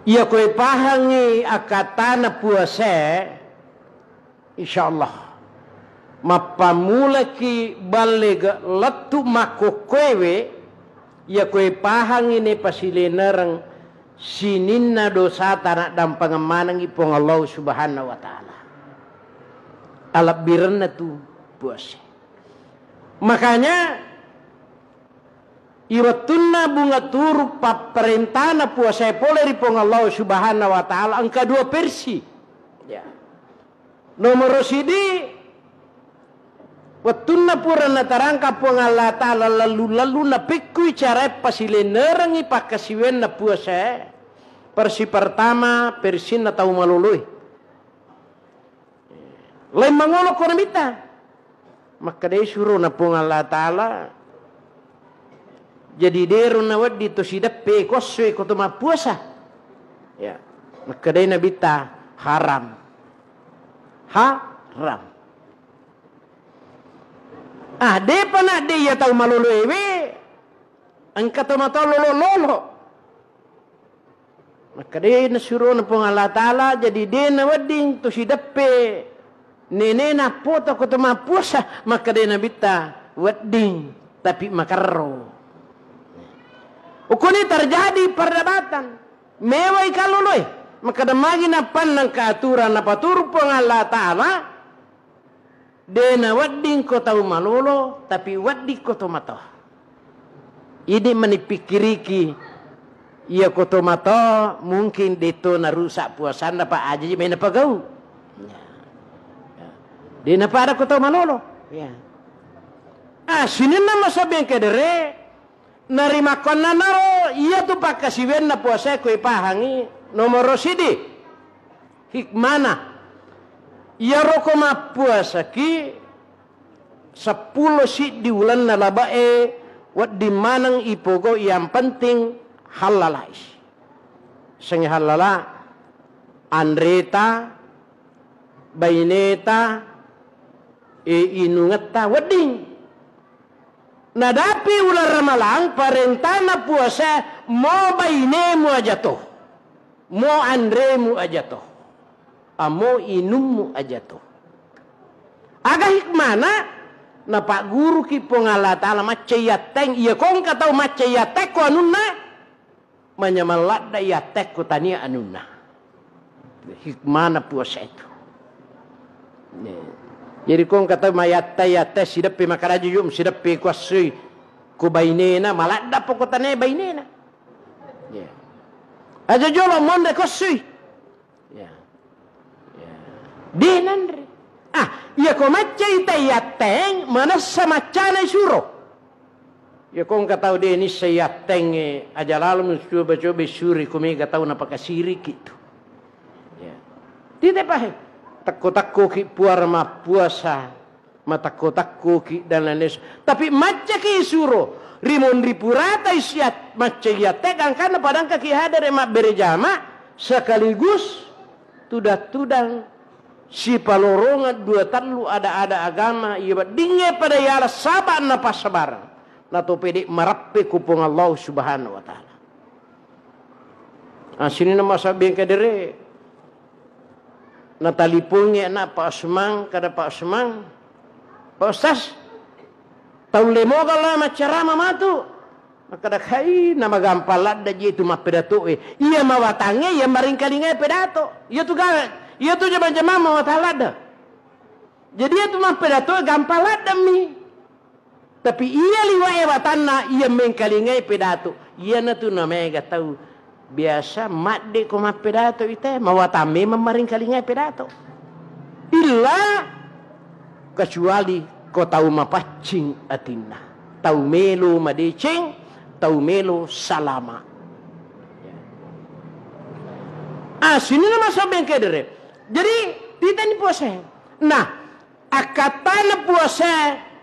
Ia kowe pahangi akatana puasa, insyaallah mapamulaki balega latu mako kowe, ia kowe pahangi ne pasilenerang sininna dosa tanah dan pengemanang ipong Allah subhanahu wa ta'ala. Alap birenna tu puasa. Makanya iwatunna bunga turu paperintana puasa pole ripong Allah subhanahu wa ta'ala angka 2 versi. Ya. Nomor sidi watunna purana tarangka pong Allah ta'ala lalu na pikui cara pasilenerangi pakasiwen na puasa. Versi pertama versi na tau malului. Lain mangolo konamita. Maka dia suruh na pong Allah ta'ala jadi deru na wadi to sidape koswe ko to mapuasa. Ya. Maka day nabita haram. Haram. De pa na de ya tau malolo ewe. Angka to mata lolo. Maka day nasuruh na pong Allah Ta'ala jadi de na wadi to sidape nene na poto ko to mapuasa. Maka day nabita wadi tapi makarro. Ukuni terjadi perdebatan. Mewai kalului. Maka damagi na panang keaturan na paturu pong Allah Ta'ala. Dena wadding ko tau malolo. Tapi waddi ko to mato. Ini menipikiriki. Iya ko to mato. Mungkin dito narusak puasan na pa aja. May napagaw. Dena para ko to malolo. Sinin na masabi ang kadere. Narima kona naro iya tu pakasiwen na puasa ko ipahangi nomor sidi hikmana iya roko ma puasa ki 10 si di ulan na labae wat di manang ipogo yang penting halalais sing halala andreta baineta inungeta wedding. Nadapi ular ramalang parentana puasa mo bainemu aja toh. Mo andremu aja toh. Mo inummu aja toh. Aga hikmana na Pak Guru ki pongala ta'ala macayateng iya kong katau macayatek ko anunna manyamalada yatek ko tania anunna. Hikmana puasa itu. Jadi kong kata mayata sidapi makaraju yum sidapi kuasui ku bainena malada pokotane bainena. Ya. Aja jolo monde kuasui. Ya. Ya. Dinandre. Ya ko macai tayateng mana sama cana suro. Ya kong kata de ni sayateng aja lalu mencoba suri kumi kata na pakasiri gitu. Ya. Tidak paham. Takko-takko ki puar ma puasa matakko-takko ki dan lain-lain. Tapi macca ki suro rimon ripurata isiat macca ya tegang karena padang kaki hadar emak berjama sekaligus tudang si palorongan 2 talu ada agama iya dinge pada yala saban na pasabarang na to pede marappe kupung Allah subhanahu wa ta'ala. Sini nama sabi kadere na talipungnya na Pak Osman kada Pak Osman Pak Ustaz tahu lemo kalau macara mamatu maka dah kai nama gampalat dah jitu mapedato iya mawatangnya iya maringkalingai pedato iya tu jama-jama mawatalat dah jadi itu mapedato gampalat demi tapi iya liwai watanna iya mengkalingai pedato iya na tu namanya tahu biasa mak de ko mapedato ite mawatame memaring kalingai pedato illa kecuali ko tahu mapacing atina tahu melo madecing tahu melo salama sini nama sabeng kedere jadi kita ni puasa nah akatana puasa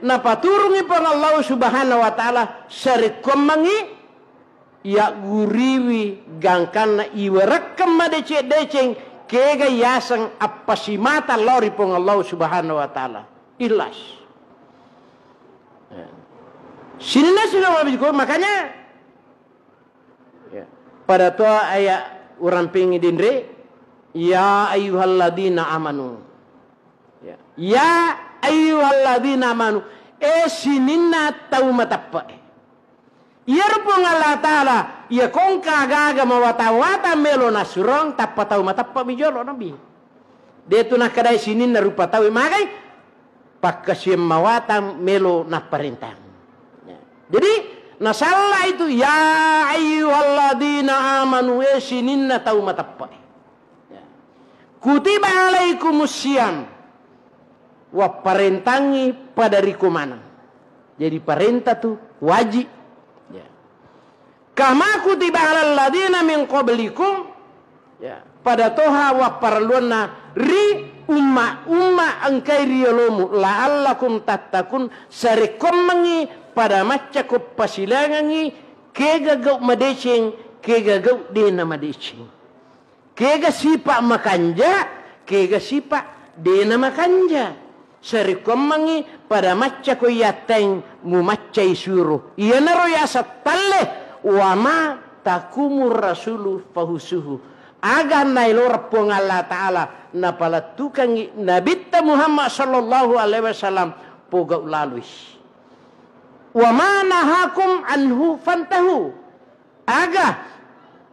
na paturungi pang Allah subhanahu wa ta'ala sarikomangi ya guriwi gangkana iwa rekam deceng kega yasang apa si mata lori pong Allah subhanahu wa ta'ala ilas sini sudah makanya pada tua ayat orang pengen dindre, ya ayyuhalladzina amanu. Ya ayyuhalladzina amanu. Sininna tau matappa. Yarpung Allah Ta'ala, ya kong kagaga mawata-wata melo na surong, tappa tau matappa bijolo nabi. Deto na kadai sinin na rupa tau magai, pagkasyem mawata melo na parintang. Jadi, nasalah itu, ya ayyuhalladzina amanu, sinin na tau matappa. Kutiba alaikumusiyam, wa parentangi pada rikumana. Jadi perintah tu wajib. Kama kutiba alal ladina min qablikum, pada toha wa parluanna ri umma angkai riolomu la'allakum tattakun sarekommangi pada macca ko pasilangangi kega gau madeceng kega gau dena madeceng kega sipa makanja kega sipa dena makanja sarekommangi pada macca ko yateng mu macca isuru iya naro ya satalle wama takumur rasulu fahusuhu agar nailor pong Allah Ta'ala na palatukangi nabita Muhammad sallallahu alaihi wasallam poga ulalui wama nahakum anhu fantahu aga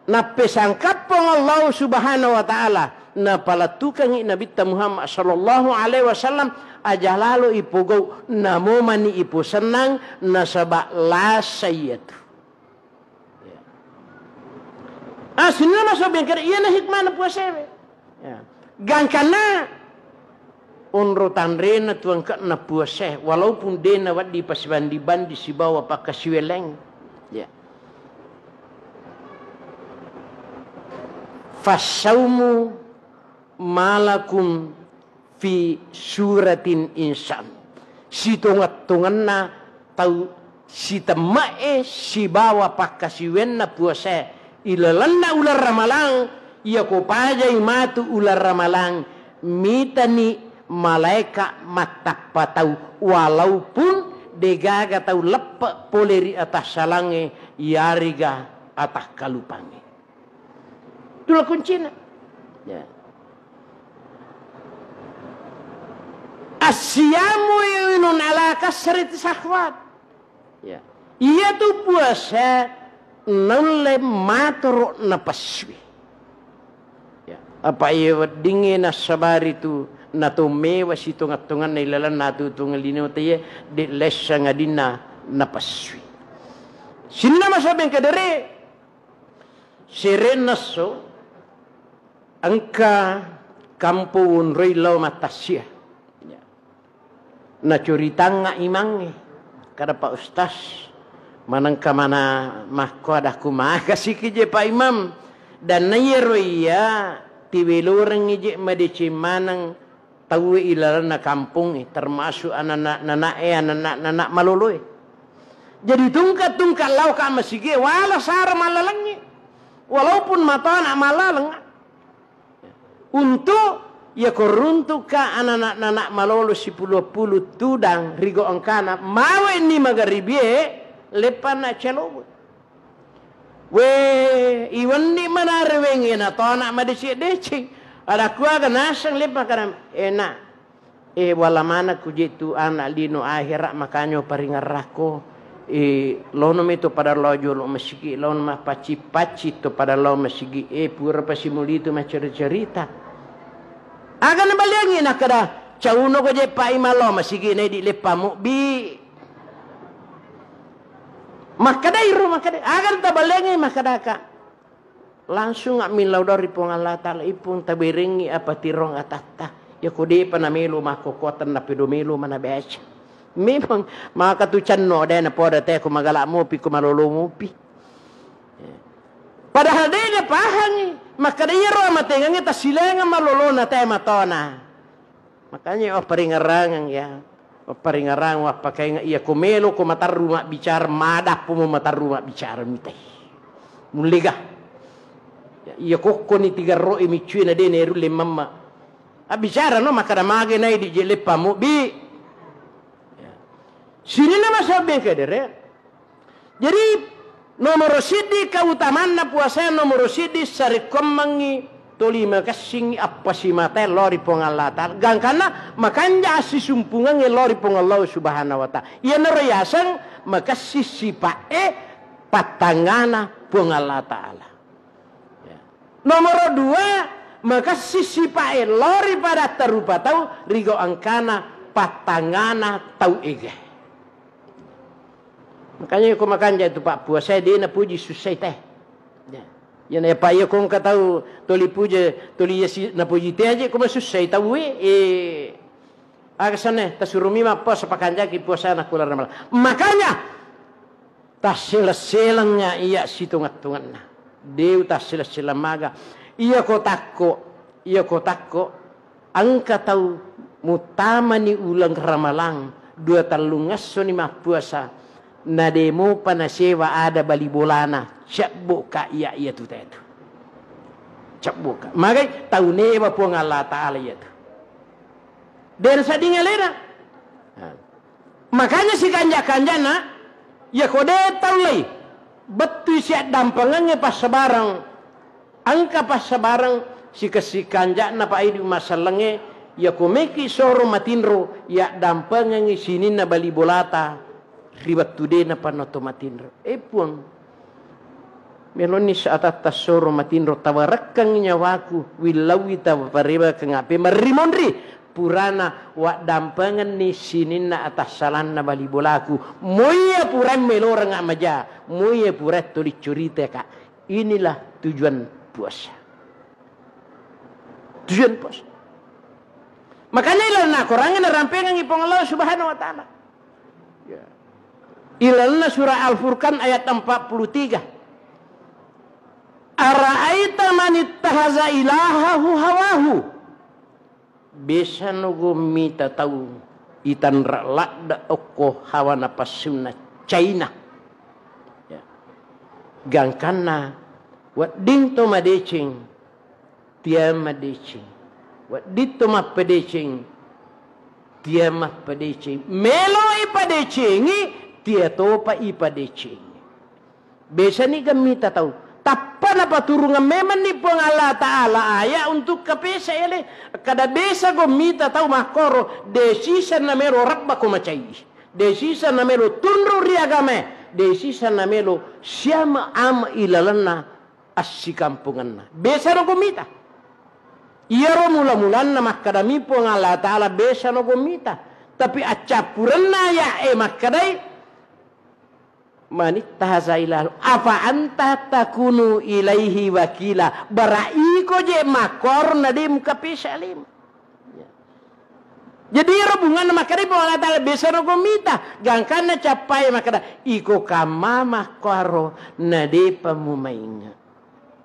na pesangkap pong Allah subhanahu wa ta'ala na palatukangi nabita Muhammad sallallahu alaihi wasallam aja lalu ipogau namo mani ipo senang nasaba la sayyatu. Sinna masuk bengker, iya na hikmah na puasa. Gangkana unro tanre na tuang ka na puasa, walaupun dia na wad di pasibandi-bandi si bawa pakasiweleng. Fasaumu malakum fi suratin insan. Si tungat-tungan na tau si temae si bawa pakasiwen na puasa. Ilalanna ular ramalang ia ko pajai matu ular ramalang mitani malaika matappa tau walaupun degaga tau leppa poleri atas salange yariga atas kalupange itulah kuncinya ya. Asyamu yunun ala kasrati sahwat ya. Ia tu puasa nole matoro na paswi. Ya. Apa iya dingin na sabari tu na tumewa si tungat-tungan na ilalan na tutungalinaw tayo di lesa nga din na paswi. Sino masabing kadere? Sirenaso angka kampo unroy law matasya. Ya. Na curitang nga imang kada pa ustas. Manang ka mana mahkodah kumah kasih kije Pak Imam dan nayero iya tiwilurang ije madeci manang tahu ilaran na kampung termasuk anak-anak maloloy. Jadi tungkat lau ka masige wala sar malalangi walaupun mata anak malalang untuk ya koruntuk ka anak-anak malolo si puluh tudang rigo angkana mawe ni magaribie lepan na celo we iwan di mana rewengi na to anak madeci ada kuaga nasang lepa karam enak wala mana kujitu anak lino akhirat makanyo paringarako lono itu pada lojo lo masigi lono ma paci to pada lo masigi pura pasimuli itu cerita agan baliangi nak kada cauno ko je pa imalo masigi na di lepamu bi makadai agar tabalengi makadaka langsung milau dari pong Allah Ta'ala ipung tabiringi apa tirong atata ya kode panamelo makokotan na pedomelo manabecha memang makatucan no dena poda te ko magala mo pi ko malolo mo pi padahal dia pahangi makadai ro matengangi ta silenga malolo na te matona makanya paringarangan ya paringarang wa pakai iya komelo ko matar rumah bicara madah po matar rumah bicara mitay muliga iya kokko ni tiga ro imicu na de neru le mamma a bicara no makada mage nai di jele pamu bi sini nama sabe kedere jadi Nomor sidi keutamaan na puasa nomor sidi sarikomangi toli makasing apa si mata lori pong Allah Ta'ala. Gangkana makanya si sumpungan lori pong Allah Subhanahu wa Ta'ala. Ia narayasan makasih si pae patangana pong Allah Ta'ala. Ya. Nomor dua makasih si pae lori pada terupa tau rigo angkana patangana tau ege. Makanya aku makan itu Pak puasa dia na puji susai teh. Ya. Yang apa ya kau tahu toli puja toli yasi na puji teh aja kau susai tahu sana tasurumi apa sepakan jaki puasa nak kular ramal. Makanya tasila-silangnya iya situngat-tungan. Dew tasila-silang maga. Iya kau takko angka tahu mutama ni ulang ramalang dua talungas so ni mah puasa. Nademo panasewa ada bali bolana cak buka iya tu tetu cak buka magai tahu neba puang Allah Ta'ala iya tu dan sadinga lena makanya si kanja-kanjana ya kode tahu lagi betul siap dampangannya pas sebarang angka pas sebarang si kanja na pa idi masalangnya ya komeki soro matinro ya dampangannya sini na bali bolata ribat tude na panoto matinro. Puang. Meloni saat atas soro matinro tawarakang nyawaku wilawi tawapareba kengape marimonri purana wa dampangan ni sinin na atas salan na bali bolaku. Moya puran melorang amaja. Moya purat tuli curita kak. Inilah tujuan puasa. Tujuan puasa. Makanya ilah na korangan na rampengan ipong Allah Subhanahu wa Ta'ala. Ya. Ilalna surah Al-Furqan ayat 43. Ara'aita man ittahaza ilahahu hawahu. Bisa nugo mita tahu itan ra'lak oko hawa napasuna China. Ya. Gangkana wat dinto madecing tia madecing. Wat dito mapadecing tia mapadecing. Melo ipadecingi tia topa ipadecing. Besa ni gamita tahu. Tapan apa turungan memang ni pong Allah Ta'ala ayah untuk kapesa ele. Kada besa gomita tahu makoro. Desisa namelo rabba ko macai. Desisa namelo tunru riagame. Desisa namelo siama ama ilalana assi kampungan na. Besa no gomita. Iyaro mula-mulan na makadami pong Allah Ta'ala besa no gomita. Tapi acapuran na ya makadai. Manit tahaza ilahu apa anta takunu ilaihi wakila barai ko je makor nadim kapisalim. Jadi robungan makari po Allah Ta'ala besa no gomita gangkan na capai makada iko kama makoro nade pamumainga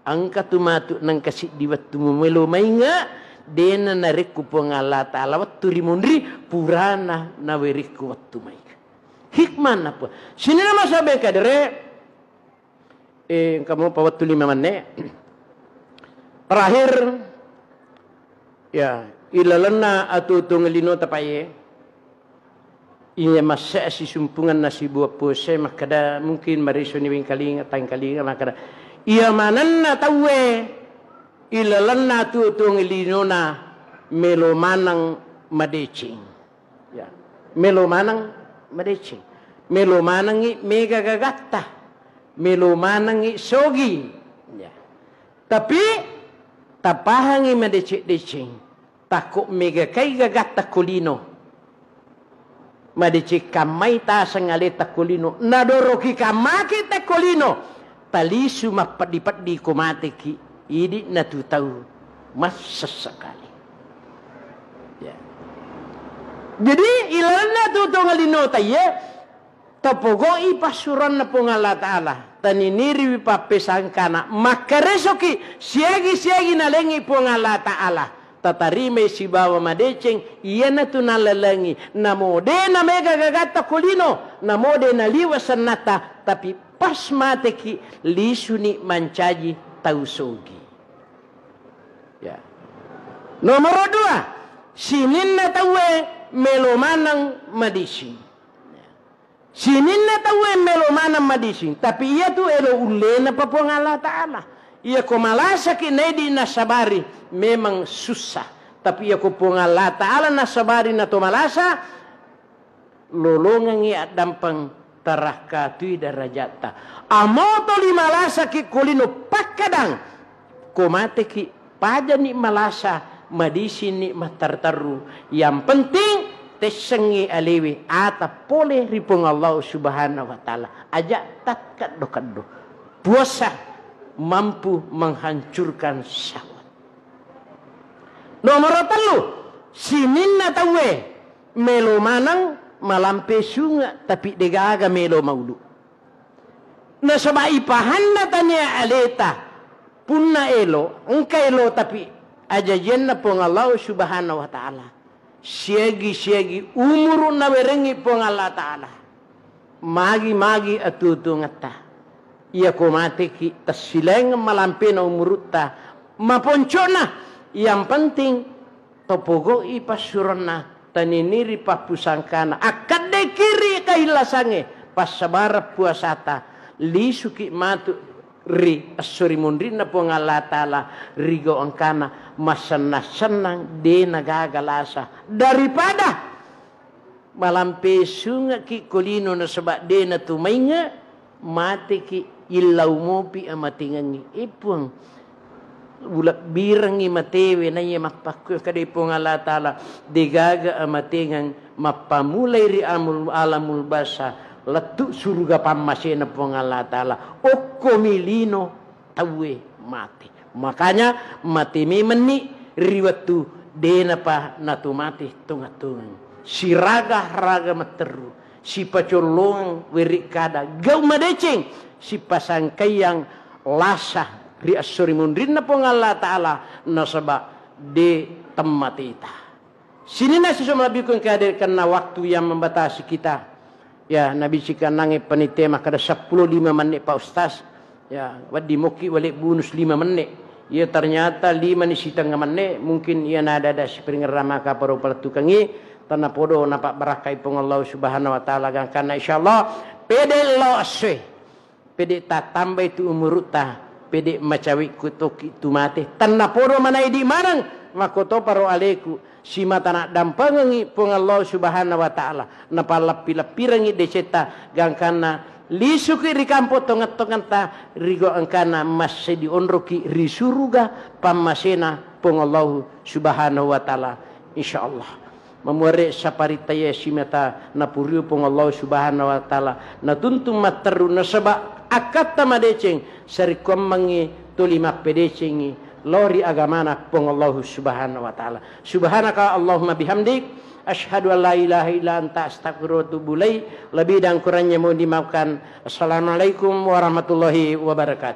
angka tumatu nang kasih diwat tumumelo mainga dena narik po Allah Ta'ala wattu rimundri purana naweriku wattu mainga. Hikman apa? Sini nama sahabat kadere. Kamu pawat tuli memane. Terakhir, ya ilalana atau tungelino tapaye. Iya masa si sumpungan nasi buah pose makada mungkin mariso ni wingkaling atang kaling makada. Iya mananna tawe ilalana tu tungelino na melomanang madecing. Ya melomanang madecing. Melo manangi mega gagatta. Melo manangi sogi. Ya. Tapi tapahangi madecik-decing. Takut mega kai gagatta kulino. Madecik kamay ta sangaleta kulino. Nadoroki kamaki ta kulino. Talisu mapadi-padi kumatiki. Idi natutaw. Mas sesekali. Ya. Jadi ilana tutungalino tayo. Tapogo ipasuran na pong Allah Ta'ala. Taniniri wipapesangkana. Makaresoki. Siagi-siagi na lengi pong Allah Ta'ala. Tatarime si bawa madeceng. Iya na to nalalangi. Namode na mega gagata kulino. Namode na liwasan nata. Tapi pas mateki lisuni mancaji tausogi. Ya. Nomor 2. Sinin na tawe melomanang madisi. Sinin na tahu melo mana madising, tapi ia tu elo ulena papuang Allah Ta'ala. Ia ko malasa kinedi nasabari memang susah, tapi ia ko puang Allah Ta'ala nasabari na to malasa lolongan ia dampang tarahka tui darajata. Amo to li malasa ki kulino pakadang ko mate ki pada ni malasa madisi ni matartaru. Yang penting tesengi alewi ata pole ripong Allah Subhanahu wa taala. Ajak takat dokado. Puasa mampu menghancurkan syahwat. Nomor 3, sininna tawe melo manang malampe sunga tapi degaga melo maulu. Na sabai pahanna tanya aleta punna elo engka elo tapi aja jenna pong Allah Subhanahu wa taala. Siagi umur na werengi pong Allah Ta'ala. Magi atutu ngata. Ia ko mati ki tasileng malampe na umurutta. Maponcona. Yang penting topogo ipasurana taniniri papusangkana. Akade kiri kahilasange pasabara puasata. Lisuki matu ri asuri mundrina pong Allah Ta'ala rigo angkana masenang-senang de nagagalasa daripada malampe sunga ki kolino na sebab de na tumainga mati ki ilau mopi amatingangi ipung ulak birangi matewe na iya mapakku kadai pong Allah Ta'ala degaga amatingang mapamulai ri alamul basa letuk surga pamasena pong Allah Ta'ala. Oko milino tawe mati. Makanya mati meni riwatu dena pa natu mati tunga-tunga. Si raga materu. Si pacolong wirik kada. Gau madecing. Si pasangkayang lasa ri asuri mundrin na pong Allah Ta'ala. Nasaba de temmatita. Sini nasi sumalabikun kehadirkan na waktu yang membatasi kita. Ya, Nabi jika nangi penitema kada 15 menit Pak Ustaz. Ya, wadi moki balik bonus 5 menit. Ya ternyata 5 ni setengah menit. Mungkin ia nada si peringerama ka paru tukangi. Tanah podo napak berakai pong Allah Subhanahu wa taala karena insyaallah pede lo aswe. Pede ta tambah itu umur ta. Pede macawi kutoki tu mate. Tanah podo mana idi marang. Makoto paro aleku. Si mata nak dampangi pong Allah Subhanahu wa taala napalapi-lapirangi deceta gangkana lisuki rikampo tongat-tongat ta rigo angkana masih dionroki risuruga pamasena pong Allah Subhanahu wa taala insyaallah memuare saparitaya si mata napuriu pong Allah Subhanahu wa taala natuntum materu nasaba akata madeceng sarikom mangi tolima pedecengi lori agamana pong Allah Subhanahu wa taala. Subhanaka Allahumma bihamdik asyhadu an la ilaha illa anta astaghfiruka wa atubu ilaik. Lebih dan kurangnya mohon dimaafkan. Assalamualaikum warahmatullahi wabarakatuh.